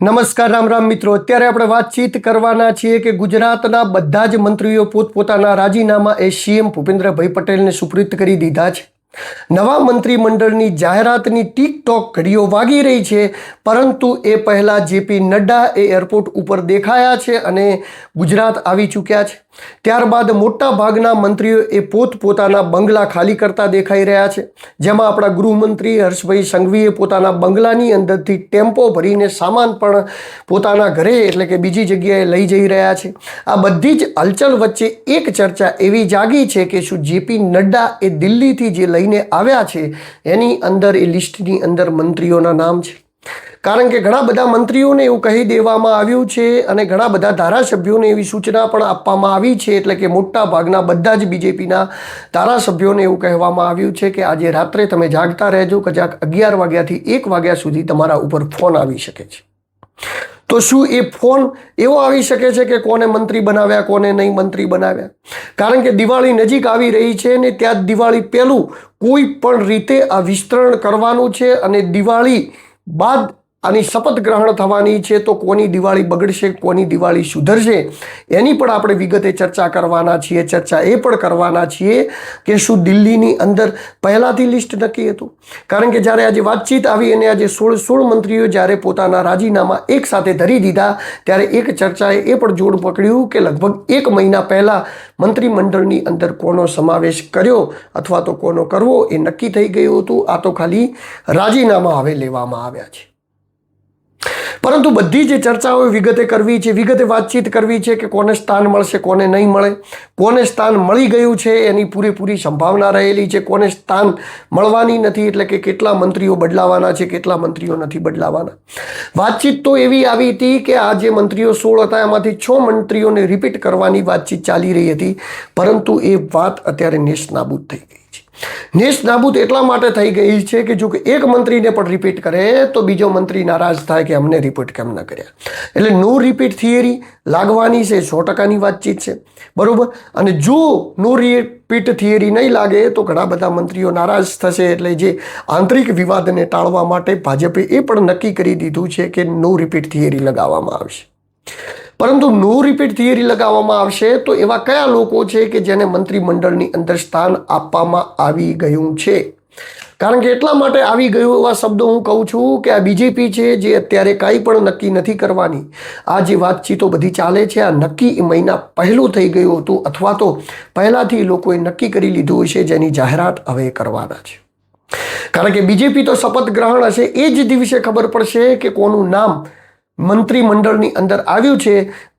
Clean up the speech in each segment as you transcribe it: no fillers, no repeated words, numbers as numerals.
નમસ્કાર રામ રામ મિત્રો, અત્યારે આપણે વાતચીત કરવાના છીએ કે ગુજરાતના બધા જ મંત્રીઓ પોતપોતાના રાજીનામા એ સીએમ ભૂપેન્દ્રભાઈ પટેલને સુપ્રીત કરી દીધા છે. નવા મંત્રીમંડળની જાહેરાતની ટિકટોક ઘડીઓ વાગી રહી છે, પરંતુ એ પહેલાં જેપી નડ્ડા એ એરપોર્ટ ઉપર દેખાયા છે અને ગુજરાત આવી ચૂક્યા છે. ત્યારબાદ મોટા ભાગના મંત્રીઓ એ પોતપોતાના બંગલા ખાલી કરતા દેખાઈ રહ્યા છે, જેમાં આપણા ગૃહમંત્રી હર્ષભાઈ સંઘવીએ પોતાના બંગલાની અંદરથી ટેમ્પો ભરીને સામાન પણ પોતાના ઘરે એટલે કે બીજી જગ્યાએ લઈ જઈ રહ્યા છે. આ બધી જ હલચલ વચ્ચે એક ચર્ચા એવી જાગી છે કે શું જેપી નડ્ડા એ દિલ્હીથી જે લઈને આવ્યા છે એની અંદર એ લિસ્ટની અંદર મંત્રીઓના નામ છે. કારણ કે ઘણા બધા મંત્રીઓને એવું કહી દેવામાં આવ્યું છે અને ઘણા બધા ધારાસભ્યોને એવી સૂચના પણ આપવામાં આવી છે, એટલે કે મોટા ભાગના બધા જ બીજેપીના ધારાસભ્યોને એવું કહેવામાં આવ્યું છે કે આજે રાત્રે તમે જાગતા રહેજો, કદાચ 11 વાગ્યાથી 1 વાગ્યા સુધી તમારા ઉપર ફોન આવી શકે છે. તો શું એ ફોન એવો આવી શકે છે કે કોને મંત્રી બનાવ્યા, કોને નહીં મંત્રી બનાવ્યા? કારણ કે દિવાળી નજીક આવી રહી છે ને ત્યાં જ દિવાળી પહેલું કોઈ પણ રીતે આ વિસ્તરણ કરવાનું છે અને દિવાળી બાદ આની શપથ ગ્રહણ થવાની છે. તો કોની દિવાળી બગડશે, કોની દિવાળી સુધરશે, એની પણ આપણે વિગતે ચર્ચા કરવાના છીએ. ચર્ચા એ પણ કરવાના છીએ કે શું દિલ્હીની અંદર પહેલાંથી લિસ્ટ નક્કી હતું? કારણ કે જ્યારે આજે વાતચીત આવી અને આજે 16 મંત્રીઓ જ્યારે પોતાના રાજીનામા એક સાથે ધરી દીધા, ત્યારે એક ચર્ચાએ એ પણ જોડ પકડ્યું કે લગભગ 1 મહિના પહેલાં મંત્રીમંડળની અંદર કોનો સમાવેશ કર્યો અથવા તો કોનો કરવો એ નક્કી થઈ ગયું હતું. આ તો ખાલી રાજીનામા હવે લેવામાં આવ્યા છે. પરંતુ બધી જે ચર્ચાઓ વિગતે કરવી છે, વિગતે વાતચીત કરવી છે કે કોને સ્થાન મળશે, કોને નહીં મળે, કોને સ્થાન મળી ગયું છે એની પૂરેપૂરી સંભાવના રહેલી છે, કોને સ્થાન મળવાની નથી, એટલે કે કેટલા મંત્રીઓ બદલાવાના છે, કેટલા મંત્રીઓ નથી બદલાવાના. વાતચીત તો એવી આવી હતી કે આ જે મંત્રીઓ 16 હતા એમાંથી 6 મંત્રીઓને રિપીટ કરવાની વાતચીત ચાલી રહી હતી, પરંતુ એ વાત અત્યારે નેસ્તનાબૂદ થઈ ગઈ છે. નેસ્તનાબૂદ એટલા માટે થઈ ગઈ છે કે જો કે એક મંત્રીને પણ રિપીટ કરે તો બીજો મંત્રી નારાજ થાય કે અમને રિપીટ કેમ ન કર્યા. એટલે નો રિપીટ થિયરી લાગવાની છે, 100%ની વાતચીત છે, બરોબર. અને જો નો રિપીટ થિયરી નહીં લાગે તો ઘણા બધા મંત્રીઓ નારાજ થશે. એટલે જે આંતરિક વિવાદને ટાળવા માટે ભાજપે એ પણ નક્કી કરી દીધું છે કે નો રિપીટ થિયરી લગાવવામાં આવશે. પરંતુ નો રિપીટ થિયરી લગાવવામાં આવશે તો એવા કયા લોકો છે કે જેને મંત્રીમંડળની અંદર સ્થાન આપવામાં આવી ગયું છે? કારણ કે એટલા માટે આવી ગયું એવા શબ્દો હું કહું છું કે આ બીજેપી છે જે અત્યારે કાંઈ પણ નક્કી નથી કરવાની. આ જે વાતચીતો બધી ચાલે છે આ નક્કી મહિના પહેલું થઈ ગયું હતું અથવા તો પહેલાંથી લોકોએ નક્કી કરી લીધું છે, જેની જાહેરાત હવે કરવાના છે. કારણ કે બીજેપી તો શપથ ગ્રહણ હશે એ જ દિવસે ખબર પડશે કે કોનું નામ મંત્રીમંડળની અંદર આવ્યું છે,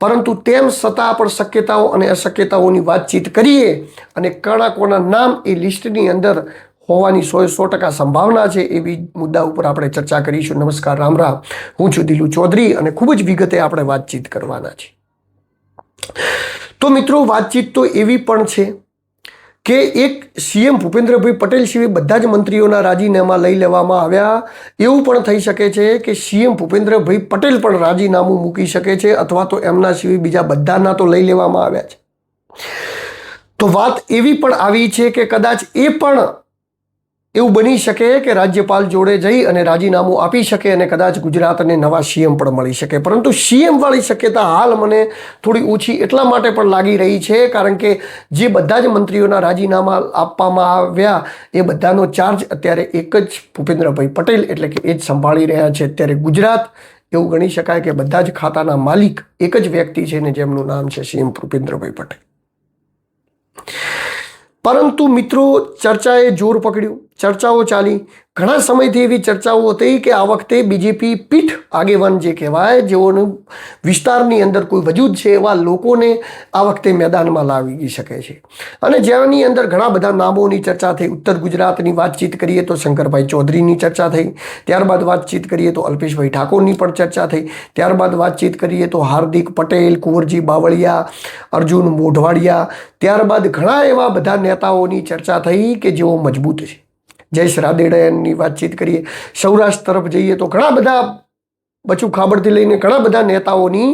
પરંતુ તેમ છતાં પણ શક્યતાઓ અને અશક્યતાઓની વાતચીત કરીએ અને કોના નામ એ લિસ્ટની અંદર હોવાની 100% સંભાવના છે એવી મુદ્દા ઉપર આપણે ચર્ચા કરીશું. નમસ્કાર, રામ રામ. હું છું દિલુ ચૌધરી અને ખૂબ જ વિગતે આપણે વાતચીત કરવાના છે. તો મિત્રો, વાતચીત તો એવી પણ છે કે એક સીએમ ભૂપેન્દ્રભાઈ પટેલ સિવાય બધા જ મંત્રીઓના રાજીનામા લઈ લેવામાં આવ્યા. એવું પણ થઈ શકે છે કે સીએમ ભૂપેન્દ્રભાઈ પટેલ પણ રાજીનામું મૂકી શકે છે અથવા તો એમના સિવાય બીજા બધાના તો લઈ લેવામાં આવ્યા છે. તો વાત એવી પણ આવી છે કે કદાચ એ પણ એવું બની શકે કે રાજ્યપાલ જોડે જઈ અને રાજીનામું આપી શકે અને કદાચ ગુજરાતને નવા સીએમ પણ મળી શકે. પરંતુ સીએમ વાળી શક્યતા હાલ મને થોડી ઓછી એટલા માટે પણ લાગી રહી છે કારણ કે જે બધા જ મંત્રીઓના રાજીનામા આપવામાં આવ્યા એ બધાનો ચાર્જ અત્યારે એક જ ભૂપેન્દ્રભાઈ પટેલ એટલે કે એ જ સંભાળી રહ્યા છે અત્યારે ગુજરાત. એવું ગણી શકાય કે બધા જ ખાતાના માલિક એક જ વ્યક્તિ છે ને જેમનું નામ છે સીએમ ભૂપેન્દ્રભાઈ પટેલ. પરંતુ મિત્રો, ચર્ચાએ જોર પકડ્યું, ચર્ચાઓ ચાલી. ઘણા સમયથી એવી ચર્ચાઓ હતી કે આ વખતે બીજેપી પીઠ આગેવાન જે કહેવાય, જેઓનું વિસ્તારની અંદર કોઈ વજૂદ છે એવા લોકોને આ વખતે મેદાનમાં લાવી શકે છે. અને જેની અંદર ઘણા બધા નામોની ચર્ચા થઈ. ઉત્તર ગુજરાતની વાતચીત કરીએ તો શંકરભાઈ ચૌધરીની ચર્ચા થઈ, ત્યારબાદ વાતચીત કરીએ તો અલ્પેશભાઈ ઠાકોરની પણ ચર્ચા થઈ, ત્યારબાદ વાતચીત કરીએ તો હાર્દિક પટેલ, કુંવરજી બાવળિયા, અર્જુન મોઢવાડિયા, ત્યારબાદ ઘણા એવા બધા નેતાઓની ચર્ચા થઈ કે જેઓ મજબૂત છે. જયેશ રાદડિયાની વાતચીત કરીએ, સૌરાષ્ટ્ર તરફ જઈએ તો ઘણા બધા બચુ ખાબડથી લઈને ઘણા બધા નેતાઓની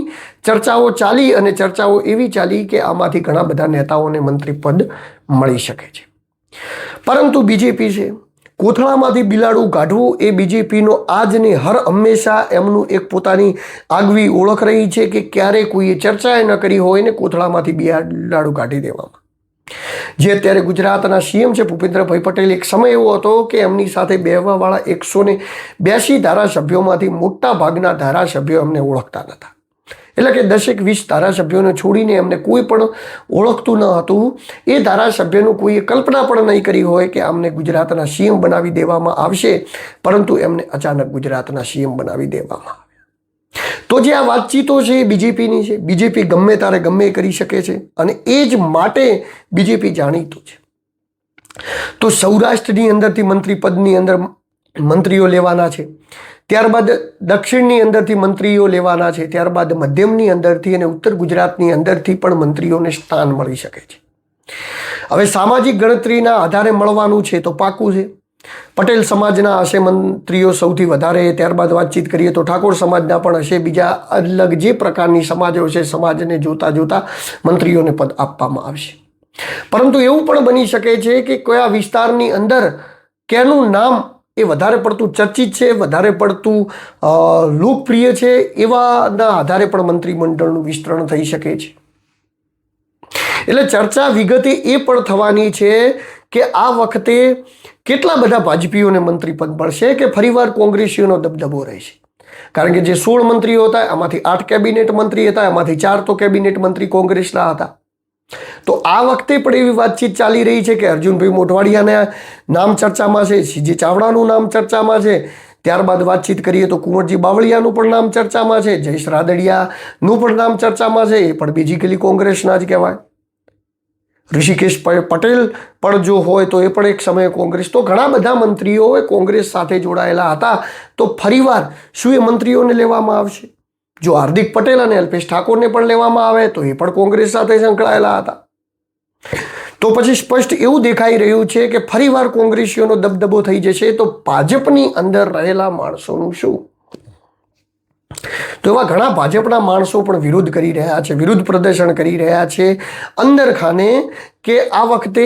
ચર્ચાઓ ચાલી અને ચર્ચાઓ એવી ચાલી કે આમાંથી ઘણા બધા નેતાઓને મંત્રી પદ મળી શકે છે. પરંતુ બીજેપી છે કોથળામાંથી બિલાડું કાઢવું એ બીજેપીનો આજને હર હંમેશા એમનું એક પોતાની આગવી ઓળખ રહી છે કે ક્યારે કોઈએ ચર્ચા ન કરી હોય ને કોથળામાંથી બિલાડું કાઢી દેવામાં. જે અત્યારે ગુજરાતના સીએમ છે ભૂપેન્દ્રભાઈ પટેલ, એક સમય એવો હતો કે એમની સાથે બેહવાવાળા 182 ધારાસભ્યોમાંથી મોટા ભાગના ધારાસભ્યો એમને ઓળખતા નહોતા. એટલે કે 10-20 ધારાસભ્યોને છોડીને એમને કોઈ પણ ઓળખતું ન હતું. એ ધારાસભ્યનું કોઈએ કલ્પના પણ નહીં કરી હોય કે આમને ગુજરાતના સીએમ બનાવી દેવામાં આવશે, પરંતુ એમને અચાનક ગુજરાતના સીએમ બનાવી દેવામાં આવ્યા. તો જે આ વાતચીતો છે એ બીજેપીની છે. બીજેપી ગમે ત્યારે ગમે કરી શકે છે અને એ જ માટે બીજેપી જાણીતું છે. તો સૌરાષ્ટ્રની અંદરથી મંત્રી પદની અંદર મંત્રીઓ લેવાના છે, ત્યારબાદ દક્ષિણની અંદરથી મંત્રીઓ લેવાના છે, ત્યારબાદ મધ્યમની અંદરથી અને ઉત્તર ગુજરાતની અંદરથી પણ મંત્રીઓને સ્થાન મળી શકે છે. હવે સામાજિક ગણતરીના આધારે મળવાનું છે તો પાકું છે. પટેલ સમાજના હશે મંત્રીઓ સૌથી વધારે, ત્યારબાદ વાતચીત કરીએ તો ઠાકોર સમાજના પણ હશે. બીજા અલગ જે પ્રકારની સમાજો છે, સમાજને જોતા જોતા મંત્રીઓને પદ આપવામાં આવશે. પરંતુ એવું પણ બની શકે છે કે કયા વિસ્તારની અંદર કેનું નામ એ વધારે પડતું ચર્ચિત છે, વધારે પડતું લોકપ્રિય છે, એવાના આધારે પણ મંત્રીમંડળનું વિસ્તરણ થઈ શકે છે. એટલે ચર્ચા વિગતે એ પણ થવાની છે કે આ વખતે કેટલા બધા ભાજપીઓને મંત્રી પદ મળશે કે ફરીવાર કોંગ્રેસીઓનો દબદબો રહેશે. કારણ કે જે 16 મંત્રીઓ હતા એમાંથી 8 કેબિનેટ મંત્રી હતા, એમાંથી 4 તો કેબિનેટ મંત્રી કોંગ્રેસના હતા. તો આ વખતે પણ એવી વાતચીત ચાલી રહી છે કે અર્જુનભાઈ મોઢવાડિયાના નામ ચર્ચામાં છે, સીજે ચાવડાનું નામ ચર્ચામાં છે, ત્યારબાદ વાતચીત કરીએ તો કુંવરજી બાવળિયાનું પણ નામ ચર્ચામાં છે, જયેશ રાદડિયાનું પણ નામ ચર્ચામાં છે, એ પણ બેઝિકલી કોંગ્રેસના જ કહેવાય. ઋષિકેશ પટેલ પણ જો હોય તો એ પણ એક સમયે કોંગ્રેસ. તો ઘણા બધા મંત્રીઓ કોંગ્રેસ સાથે જોડાયેલા હતા. તો ફરીવાર શું એ મંત્રીઓને લેવામાં આવશે? જો હાર્દિક પટેલ અને અલ્પેશ ઠાકોરને પણ લેવામાં આવે તો એ પણ કોંગ્રેસ સાથે સંકળાયેલા હતા. તો પછી સ્પષ્ટ એવું દેખાઈ રહ્યું છે કે ફરીવાર કોંગ્રેસીઓનો દબદબો થઈ જશે. તો ભાજપની અંદર રહેલા માણસોનું શું? તો એવા ઘણા ભાજપના માણસો પણ વિરોધ કરી રહ્યા છે, વિરોધ પ્રદર્શન કરી રહ્યા છે અંદર ખાને કે આ વખતે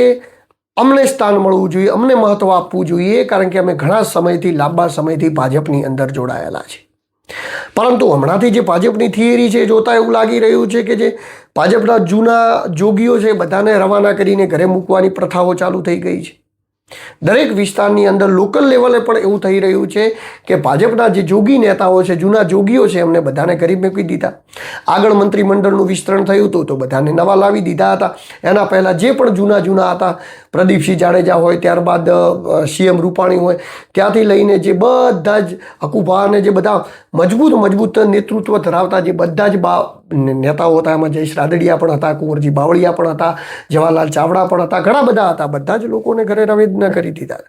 અમને સ્થાન મળવું જોઈએ, અમને મહત્વ આપવું જોઈએ, કારણ કે અમે ઘણા સમયથી, લાંબા સમયથી ભાજપની અંદર જોડાયેલા છે. પરંતુ હમણાંથી જે ભાજપની થિયરી છે જોતા એવું લાગી રહ્યું છે કે જે ભાજપના જૂના જોગીઓ છે બધાને રવાના કરીને ઘરે મૂકવાની પ્રથાઓ ચાલુ થઈ ગઈ છે. દરેક વિસ્તારની અંદર લોકલ લેવલે પણ એવું થઈ રહ્યું છે કે ભાજપના જે જોગી નેતાઓ છે, જૂના જોગીઓ છે, એમને બધાને ઘરે મૂકી દીધા. આગળ મંત્રીમંડળનું વિસ્તરણ થયું હતું તો બધાને નવા લાવી દીધા હતા. એના પહેલાં જે પણ જૂના હતા, પ્રદીપસિંહ જાડેજા હોય, ત્યારબાદ સીએમ રૂપાણી હોય, ત્યાંથી લઈને જે બધા જ હકુભા અને જે બધા મજબૂત નેતૃત્વ ધરાવતા જે બધા જ નેતાઓ હતા, એમાં જયેશ રાદડિયા પણ હતા, કુંવરજી બાવળિયા પણ હતા, જવાહરલાલ ચાવડા પણ હતા, ઘણા બધા હતા. બધા જ લોકોને ઘરે રવેદના કરી દીધા.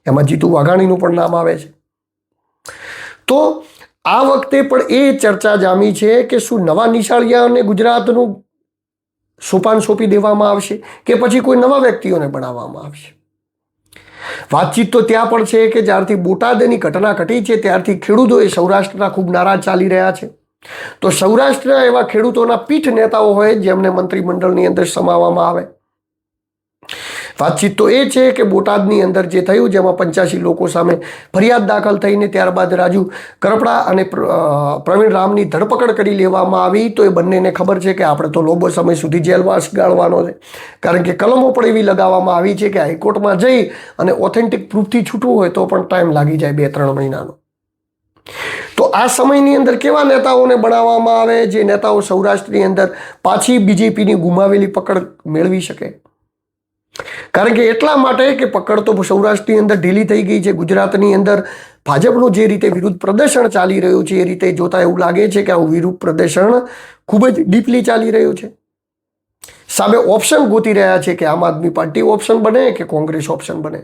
એમાં જીતુ વાઘાણીનું પણ નામ આવે છે. તો આ વખતે પણ એ ચર્ચા જામી છે કે શું નવા નિશાળિયાને ગુજરાતનું સોપાન સોંપી દેવામાં આવશે કે પછી કોઈ નવા વ્યક્તિઓને બનાવવામાં આવશે? વાતચીત તો ત્યાં પણ છે કે જ્યારથી બોટાદની ઘટના ઘટી છે ત્યારથી ખેડૂતો એ સૌરાષ્ટ્રના ખૂબ નારાજ ચાલી રહ્યા છે. તો સૌરાષ્ટ્રના એવા ખેડૂતોના પીઠ નેતાઓ હોય જેમને મંત્રીમંડળની અંદર સમાવવામાં આવે. વાતચીત તો એ છે કે બોટાદની અંદર જે થયું જેમાં 85 લોકો સામે ફરિયાદ દાખલ થઈને ત્યારબાદ રાજુ કરપડા અને પ્રવીણ રામની ધરપકડ કરી લેવામાં આવી. તો એ બંનેને ખબર છે કે આપણે તો લાંબો સમય સુધી જેલવાસ ગાળવાનો છે, કારણ કે કલમો પણ એવી લગાવવામાં આવી છે કે હાઈકોર્ટમાં જઈ અને ઓથેન્ટિક પ્રૂફથી છૂટવું હોય તો પણ ટાઈમ લાગી જાય 2-3 મહિનાનો. તો આ સમયની અંદર કેવા નેતાઓને બનાવવામાં આવે જે નેતાઓ સૌરાષ્ટ્રની અંદર પાછી બીજેપીની ગુમાવેલી પકડ મેળવી શકે? કારણ કે એટલા માટે કે પકડ તો સૌરાષ્ટ્રની અંદર ઢીલી થઈ ગઈ છે. ગુજરાતની અંદર ભાજપનું જે રીતે વિરુદ્ધ પ્રદર્શન ચાલી રહ્યું છે એ રીતે જોતા એવું લાગે છે કે આવું વિરુદ્ધ પ્રદર્શન ખૂબ જ ડીપલી ચાલી રહ્યું છે. સામે ઓપ્શન ગોતી રહ્યા છે કે આમ આદમી પાર્ટી ઓપ્શન બને કે કોંગ્રેસ ઓપ્શન બને.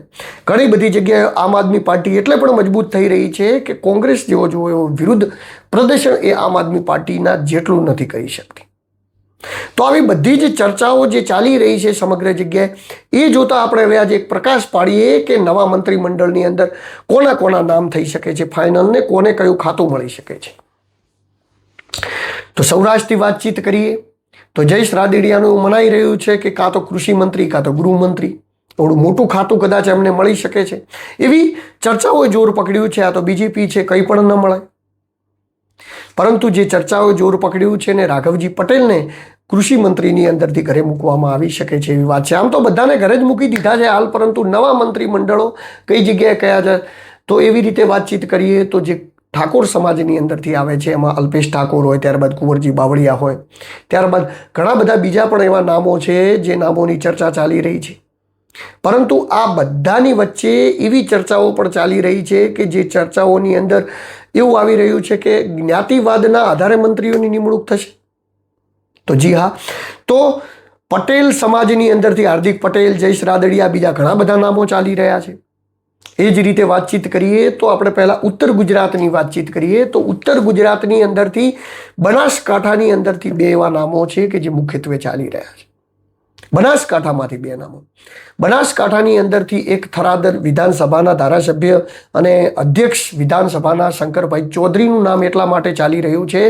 ઘણી બધી જગ્યાએ આમ આદમી પાર્ટી એટલે પણ મજબૂત થઈ રહી છે કે કોંગ્રેસ જેવો જો એવો વિરુદ્ધ પ્રદર્શન એ આમ આદમી પાર્ટીના જેટલું નથી કરી શકતી. તો આવી બધી જ ચર્ચાઓ જે ચાલી રહી છે સમગ્ર જગ્યાએ એ જોતા આપણે હવે આજે એક પ્રકાશ પાડીએ કે નવા મંત્રીમંડળની અંદર કોના નામ થઈ શકે છે ફાઇનલ ને કોને કયું ખાતું મળી શકે છે. તો સૌરાષ્ટ્રની વાતચીત કરીએ તો જયેશ રાદડિયાનું મનાઈ રહ્યું છે કે કાં તો કૃષિ મંત્રી કાં તો ગૃહમંત્રી. થોડું મોટું ખાતું કદાચ એમને મળી શકે છે, એવી ચર્ચાઓએ જોર પકડ્યું છે. આ તો બીજેપી છે, કંઈ પણ ન મળે. પરંતુ જે ચર્ચાઓએ જોર પકડ્યું છે ને રાઘવજી પટેલને કૃષિ મંત્રીની અંદરથી ઘરે મૂકવામાં આવી શકે છે એવી વાત છે. આમ તો બધાને ઘરે જ મૂકી દીધા છે હાલ, પરંતુ નવા મંત્રીમંડળો કઈ જગ્યાએ કયા છે તો એવી રીતે વાતચીત કરીએ તો જે ઠાકોર સમાજની અંદરથી આવે છે એમાં અલ્પેશ ઠાકોર હોય, ત્યારબાદ કુંવરજી બાવળિયા હોય, ત્યારબાદ ઘણા બધા બીજા પણ એવા નામો છે જે નામોની ચર્ચા ચાલી રહી છે. પરંતુ આ બધાની વચ્ચે એવી ચર્ચાઓ પણ ચાલી રહી છે કે જે ચર્ચાઓની અંદર એવું આવી રહ્યું છે કે જ્ઞાતિવાદના આધારે મંત્રીઓની નિમણૂક થશે. તો જી હા, તો પટેલ સમાજની અંદરથી હાર્દિક પટેલ, જયેશ રાદડિયા, બીજા ઘણા બધા નામો ચાલી રહ્યા છે. એ જ રીતે વાતચીત કરીએ તો આપણે પહેલાં ઉત્તર ગુજરાતની વાતચીત કરીએ તો ઉત્તર ગુજરાતની અંદરથી બનાસકાંઠાની અંદરથી બે એવા નામો છે કે જે મુખ્યત્વે ચાલી રહ્યા છે. બનાસકાંઠામાંથી બે નામો. બનાસકાંઠાની અંદરથી એક થરાદ વિધાનસભાના ધારાસભ્ય અને અધ્યક્ષ વિધાનસભાના શંકરભાઈ ચૌધરીનું નામ એટલા માટે ચાલી રહ્યું છે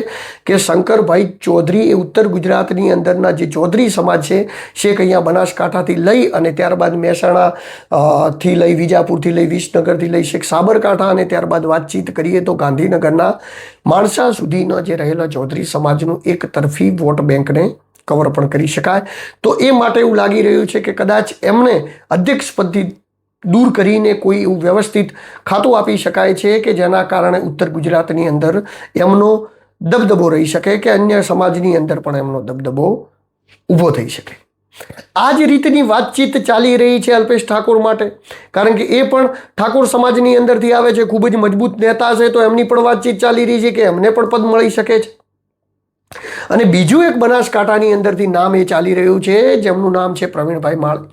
કે શંકરભાઈ ચૌધરી એ ઉત્તર ગુજરાતની અંદરના જે ચૌધરી સમાજ છે શેખ અહીંયા બનાસકાંઠાથી લઈ અને ત્યારબાદ મહેસાણા થી લઈ, વિજાપુરથી લઈ, વિસનગરથી લઈ, શેખ સાબરકાંઠા અને ત્યારબાદ વાતચીત કરીએ તો ગાંધીનગરના માણસા સુધીનો જે રહેલો ચૌધરી સમાજનું એક તરફી વોટ બેંકને કવર પણ કરી શકાય. તો એ માટે એવું લાગી રહ્યું છે કે કદાચ એમને અધ્યક્ષ પદથી દૂર કરીને કોઈ એવું વ્યવસ્થિત ખાતું આપી શકાય છે કે જેના કારણે ઉત્તર ગુજરાતની અંદર એમનો દબદબો રહી શકે કે અન્ય સમાજની અંદર પણ એમનો દબદબો ઊભો થઈ શકે. આ જ રીતની વાતચીત ચાલી રહી છે અલ્પેશ ઠાકોર માટે, કારણ કે એ પણ ઠાકોર સમાજની અંદરથી આવે છે, ખૂબ જ મજબૂત નેતા છે, તો એમની પણ વાતચીત ચાલી રહી છે કે એમને પણ પદ મળી શકે છે. અને બીજું એક બનાસકાંઠાની અંદરથી નામ એ ચાલી રહ્યું છે જેમનું નામ છે પ્રવીણભાઈ માળી.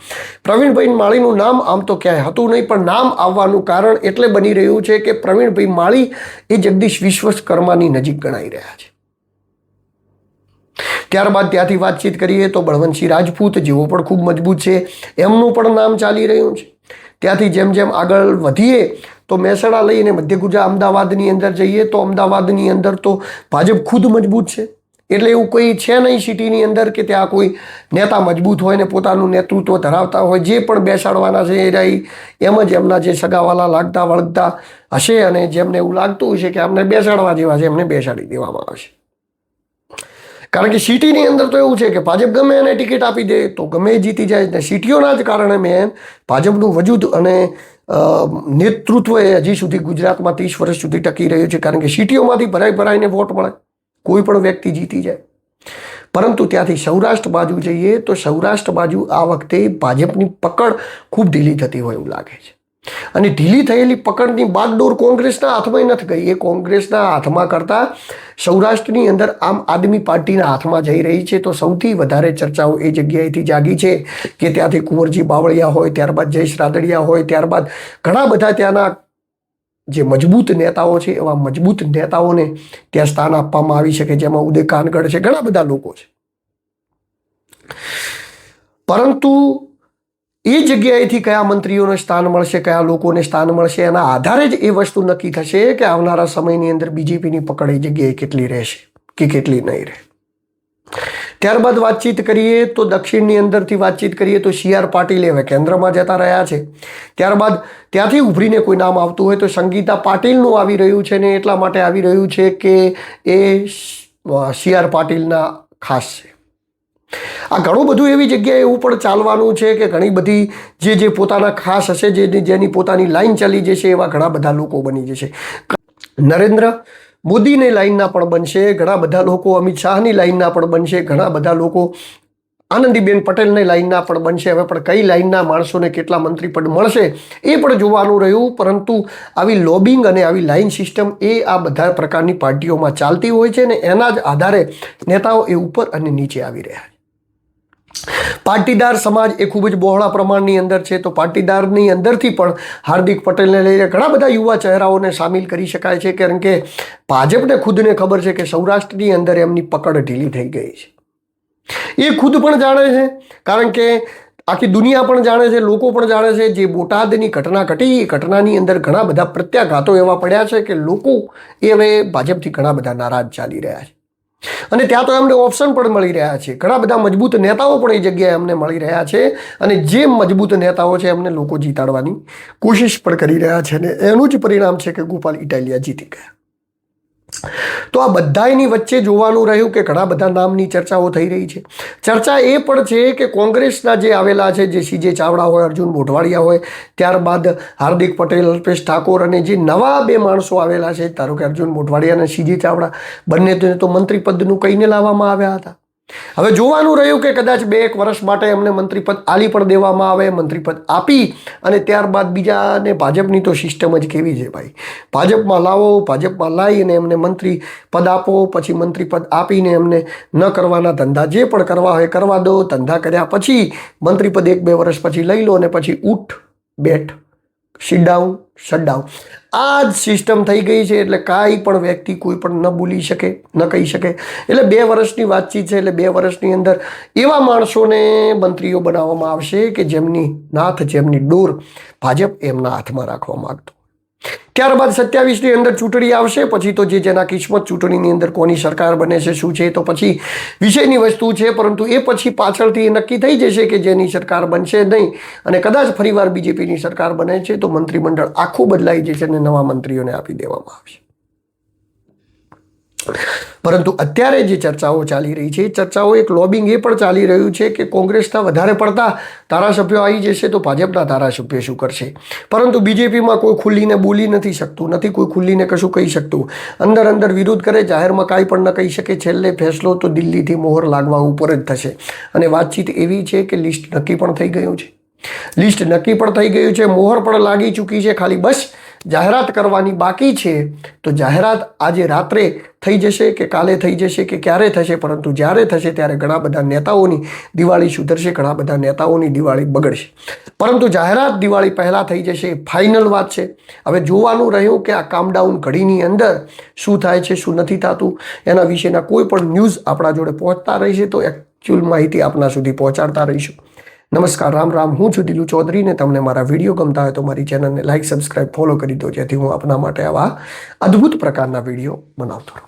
પ્રવીણભાઈ માળીનું નામ આમ તો ક્યાંય હતું નહીં, પણ નામ આવવાનું કારણ એટલે બની રહ્યું છે કે પ્રવીણભાઈ માળી એ જગદીશ વિશ્વકર્માની નજીક ગણાઈ રહ્યા છે. ત્યારબાદ ત્યાંથી વાતચીત કરીએ તો બળવંતસિંહ રાજપૂત જેવો પણ ખૂબ મજબૂત છે, એમનું પણ નામ ચાલી રહ્યું છે. ત્યાંથી જેમ જેમ આગળ વધીએ તો મહેસાણા લઈને મધ્ય ગુજરાત અમદાવાદની અંદર જઈએ તો અમદાવાદની અંદર તો ભાજપ ખુદ મજબૂત છે. એટલે એવું કોઈ છે નહીં સિટીની અંદર કે ત્યાં કોઈ નેતા મજબૂત હોય ને પોતાનું નેતૃત્વ ધરાવતા હોય. જે પણ બેસાડવાના છે એ રહી એમ જ એમના જે સગાવાલા લાગતા વળગતા હશે અને જેમને એવું લાગતું હશે કે અમને બેસાડવા જેવા છે એમને બેસાડી દેવામાં આવશે. કારણ કે સિટીની અંદર તો એવું છે કે ભાજપ ગમે એને ટિકિટ આપી દે તો ગમે એ જીતી જાય. ને સિટીઓના જ કારણે મેં ભાજપનું વજૂદ અને નેતૃત્વ એ હજી સુધી ગુજરાતમાં 30 વર્ષ સુધી ટકી રહ્યું છે, કારણ કે સિટીઓમાંથી ભરાઈને વોટ મળે, કોઈ પણ વ્યક્તિ જીતી જાય. પરંતુ ત્યાંથી સૌરાષ્ટ્ર બાજુ જઈએ તો સૌરાષ્ટ્ર બાજુ આ વખતે ભાજપની પકડ ખૂબ ઢીલી થતી હોય એવું લાગે છે. અને ઢીલી થયેલી પકડની બાગડોર કોંગ્રેસના હાથમાં નથી ગઈ, એ કોંગ્રેસના હાથમાં કરતાં સૌરાષ્ટ્રની અંદર આમ આદમી પાર્ટીના હાથમાં જઈ રહી છે. તો સૌથી વધારે ચર્ચાઓ એ જગ્યાએથી જાગી છે કે ત્યાંથી કુંવરજી બાવળિયા હોય, ત્યારબાદ જયેશ રાદડિયા હોય, ત્યારબાદ ઘણા બધા ત્યાંના જે મજબૂત નેતાઓ છે એવા મજબૂત નેતાઓને ત્યાં સ્થાન આપવામાં આવી શકે, જેમાં ઉદય કાનગડ છે, ઘણા બધા લોકો છે. પરંતુ એ જગ્યાએથી કયા મંત્રીઓને સ્થાન મળશે, કયા લોકોને સ્થાન મળશે, એના આધારે જ એ વસ્તુ નક્કી થશે કે આવનારા સમયની અંદર બીજેપીની પકડ એ જગ્યાએ કેટલી રહેશે કે કેટલી નહીં રહે. ત્યારબાદ વાતચીત કરીએ તો દક્ષિણની અંદરથી વાતચીત કરીએ તો સી આર પાટીલ હવે કેન્દ્રમાં જતા રહ્યા છે. ત્યારબાદ ત્યાંથી ઉભરીને કોઈ નામ આવતું હોય તો સંગીતા પાટીલનું આવી રહ્યું છે, ને એટલા માટે આવી રહ્યું છે કે એ સી આર પાટીલના ખાસ છે. આ ઘણું બધું એવી જગ્યાએ એવું પણ ચાલવાનું છે કે ઘણી બધી જે પોતાના ખાસ હશે, જેની પોતાની લાઈન ચાલી જશે, એવા ઘણા બધા લોકો બની જશે. નરેન્દ્ર મોદીની લાઈનના પણ બનશે, ઘણા બધા લોકો અમિત શાહની લાઈનના પણ બનશે, ઘણા બધા લોકો આનંદીબેન પટેલની લાઈનના પણ બનશે. હવે પણ કઈ લાઈનના માણસોને કેટલા મંત્રી પદ મળશે એ પણ જોવાનું રહ્યું. પરંતુ આવી લોબિંગ અને આવી લાઈન સિસ્ટમ એ આ બધા પ્રકારની પાર્ટીઓમાં ચાલતી હોય છે, ને એના જ આધારે નેતાઓ એ ઉપર અને નીચે આવી રહ્યા છે. પાટીદાર સમાજ એ ખૂબ જ બહોળા પ્રમાણની અંદર છે, તો પાટીદારની અંદરથી પણ હાર્દિક પટેલને લઈને ઘણા બધા યુવા ચહેરાઓને સામેલ કરી શકાય છે, કારણ કે ભાજપને ખુદને ખબર છે કે સૌરાષ્ટ્રની અંદર એમની પકડ ઢીલી થઈ ગઈ છે. એ ખુદ પણ જાણે છે, કારણ કે આખી દુનિયા પણ જાણે છે, લોકો પણ જાણે છે. જે બોટાદની ઘટના ઘટી, એ ઘટનાની અંદર ઘણા બધા પ્રત્યાઘાતો એવા પડ્યા છે કે લોકો એ હવે ભાજપથી ઘણા બધા નારાજ ચાલી રહ્યા છે. અને ત્યાં તો એમને ઓપ્શન પણ મળી રહ્યા છે, ઘણા બધા મજબૂત નેતાઓ પણ એ જગ્યાએ એમને મળી રહ્યા છે, અને જે મજબૂત નેતાઓ છે એમને લોકો જીતાડવાની કોશિશ પણ કરી રહ્યા છે, અને એનું જ પરિણામ છે કે ગોપાલ ઇટાલિયા જીતી ગયા. તો આ બધાની વચ્ચે જોવાનું રહ્યું કે ઘણા બધા નામની ચર્ચાઓ થઈ રહી છે. ચર્ચા એ પણ છે કે કોંગ્રેસના જે આવેલા છે, જે CJ ચાવડા હોય, અર્જુન મોઢવાડિયા હોય, ત્યારબાદ હાર્દિક પટેલ, અલ્પેશ ઠાકોર, અને જે નવા 2 માણસો આવેલા છે, ધારો કે અર્જુન મોઢવાડિયા અને CJ ચાવડા, બંને તો મંત્રી પદનું કહીને લાવવામાં આવ્યા હતા. હવે જોવાનું રહ્યું કે કદાચ 2-1 વર્ષ માટે એમને મંત્રીપદ આલી પણ દેવામાં આવે, મંત્રીપદ આપી અને ત્યારબાદ બીજાને, ભાજપની તો સિસ્ટમ જ કેવી છે ભાઈ, ભાજપમાં લાવો, ભાજપમાં લાવી અને એમને મંત્રી પદ આપો, પછી મંત્રીપદ આપીને એમને ન કરવાના ધંધા જે પણ કરવા હોય કરવા દો, ધંધા કર્યા પછી મંત્રીપદ 1-2 વર્ષ પછી લઈ લો અને પછી ઉઠ બેઠ, સિટ ડાઉન, શટ ડાઉન, આ જ સિસ્ટમ થઈ ગઈ છે. એટલે કાંઈ પણ વ્યક્તિ કોઈ પણ ન બોલી શકે, ન કહી શકે. એટલે 2 વર્ષની વાતચીત છે. એટલે 2 વર્ષની અંદર એવા માણસોને મંત્રીઓ બનાવવામાં આવશે કે જેમની નાથ, જેમની ડોર ભાજપ એમના હાથમાં રાખવા માંગતું. ત્યારબાદ 27ની અંદર ચૂંટણી આવશે, પછી તો જેના કિસ્મત ચૂંટણીની અંદર કોની સરકાર બને છે, શું છે, તો પછી વિષયની વસ્તુ છે. પરંતુ એ પછી પાછળથી એ નક્કી થઈ જશે કે જેની સરકાર બનશે નહીં, અને કદાચ ફરીવાર BJPની સરકાર બને છે તો મંત્રીમંડળ આખું બદલાઈ જશે અને નવા મંત્રીઓને આપી દેવામાં આવશે. પરંતુ અત્યારે જે ચર્ચાઓ ચાલી રહી છે, ચર્ચાઓ એક લોબિંગ એ પણ ચાલી રહ્યું છે કે કોંગ્રેસના વધારે પડતા ધારાસભ્યો આવી જશે તો ભાજપના ધારાસભ્ય શું કરશે. પરંતુ BJPમાં કોઈ ખુલ્લીને બોલી નથી શકતું, નથી કોઈ ખુલ્લીને કશું કહી શકતું, અંદર વિરોધ કરે, જાહેરમાં કાંઈ પણ ન કહી શકે. છેલ્લે ફેસલો તો દિલ્હીથી મોહર લાગવા ઉપર જ થશે. અને વાતચીત એવી છે કે લિસ્ટ નક્કી પણ થઈ ગયું છે, લિસ્ટ નક્કી પણ થઈ ગયું છે, મોહર પણ લાગી ચૂકી છે, ખાલી બસ જાહેરાત કરવાની બાકી છે. તો જાહેરાત આજે રાત્રે થઈ જશે કે કાલે થઈ જશે કે ક્યારે થશે, પરંતુ જ્યારે થશે ત્યારે ઘણા બધા નેતાઓની દિવાળી સુધરશે, ઘણા બધા નેતાઓની દિવાળી બગડશે. પરંતુ જાહેરાત દિવાળી પહેલાં થઈ જશે, ફાઇનલ વાત છે. હવે જોવાનું રહ્યું કે આ કામડાઉન ઘડીની અંદર શું થાય છે, શું નથી થતું, એના વિશેના કોઈ પણ ન્યૂઝ આપણા જોડે પહોંચતા રહેશે તો એકચ્યુઅલ માહિતી આપના સુધી પહોંચાડતા રહીશું. નમસ્કાર, રામ રામ. હું છું દિલુ ચૌધરી ને તમને મારા વિડીયો ગમતા હોય તો મારી ચેનલને લાઇક, સબસ્ક્રાઇબ, ફોલો કરી દો, જેથી હું આપના માટે આવા અદ્ભુત પ્રકારના વિડીયો બનાવતો રહું.